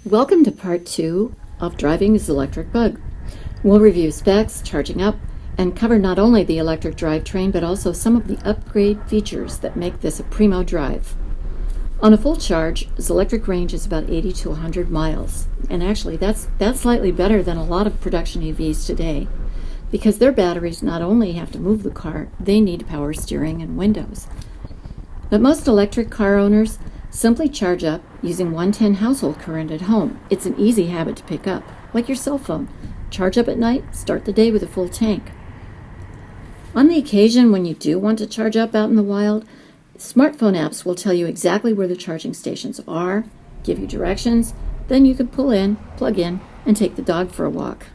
Welcome to part 2 of driving ZelectricBug. We'll review specs, charging up, and cover not only the electric drivetrain but also some of the upgrade features that make this a primo drive. On a full charge, Zelectric range is about 80 to 100 miles, and actually that's slightly better than a lot of production EVs today, because their batteries not only have to move the car, they need power steering and windows. But most electric car owners simply charge up using 110 household current at home. It's an easy habit to pick up, like your cell phone. Charge up at night, start the day with a full tank. On the occasion when you do want to charge up out in the wild, smartphone apps will tell you exactly where the charging stations are, give you directions, then you can pull in, plug in, and take the dog for a walk.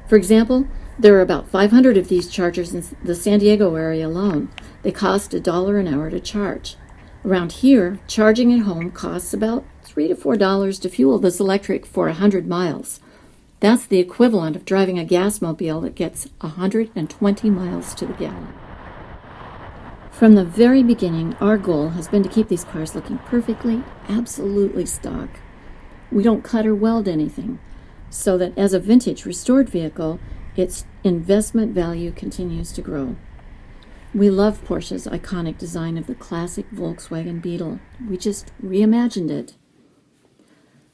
For example, there are about 500 of these chargers in the San Diego area alone. They cost $1 an hour to charge. Around here, charging at home costs about $3 to $4 to fuel this electric for 100 miles. That's the equivalent of driving a gas mobile that gets 120 miles to the gallon. From the very beginning, our goal has been to keep these cars looking perfectly, absolutely stock. We don't cut or weld anything, so that as a vintage restored vehicle, its investment value continues to grow. We love Porsche's iconic design of the classic Volkswagen Beetle. We just reimagined it.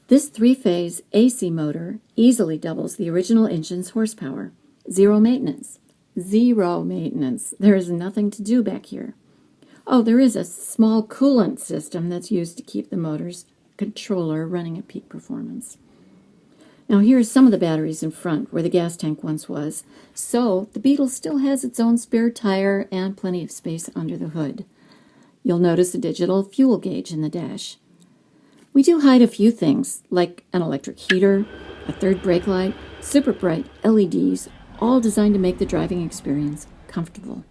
This three-phase AC motor easily doubles the original engine's horsepower. Zero maintenance. Zero maintenance. There is nothing to do back here. Oh, there is a small coolant system that's used to keep the motor's controller running at peak performance. Now here's some of the batteries in front where the gas tank once was, so the Beetle still has its own spare tire and plenty of space under the hood. You'll notice a digital fuel gauge in the dash. We do hide a few things, like an electric heater, a third brake light, super bright LEDs, all designed to make the driving experience comfortable.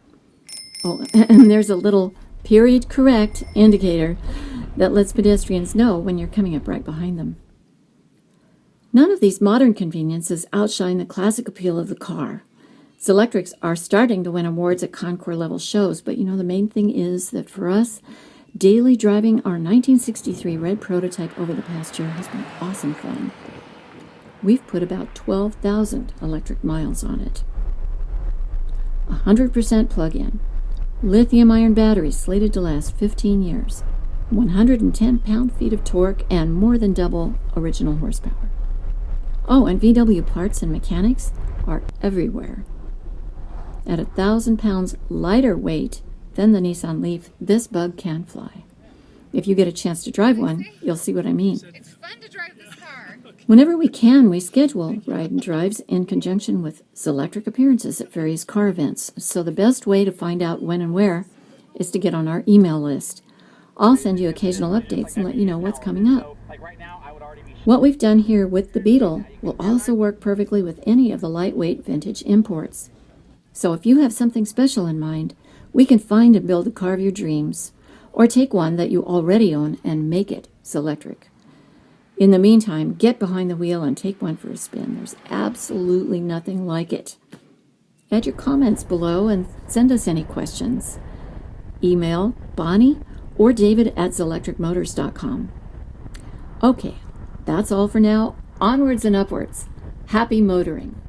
Oh, and there's a little period correct indicator that lets pedestrians know when you're coming up right behind them. None of these modern conveniences outshine the classic appeal of the car. Zelectrics are starting to win awards at Concours level shows, but the main thing is that for us, daily driving our 1963 red prototype over the past year has been awesome fun. We've put about 12,000 electric miles on it. 100% plug-in. Lithium-ion batteries slated to last 15 years. 110 pound-feet of torque and more than double original horsepower. Oh, and VW parts and mechanics are everywhere. At 1,000 pounds lighter weight than the Nissan Leaf, this Bug can fly. If you get a chance to drive one, you'll see what I mean. It's fun to drive this car. Whenever we can, we schedule ride and drives in conjunction with Zelectric appearances at various car events. So the best way to find out when and where is to get on our email list. I'll send you occasional updates and let you know what's coming up. What we've done here with the Beetle will also work perfectly with any of the lightweight vintage imports. So if you have something special in mind, we can find and build the car of your dreams, or take one that you already own and make it Zelectric. In the meantime, get behind the wheel and take one for a spin. There's absolutely nothing like it. Add your comments below and send us any questions. Email Bonnie or David at ZelectricMotors.com. Okay, that's all for now. Onwards and upwards. Happy motoring.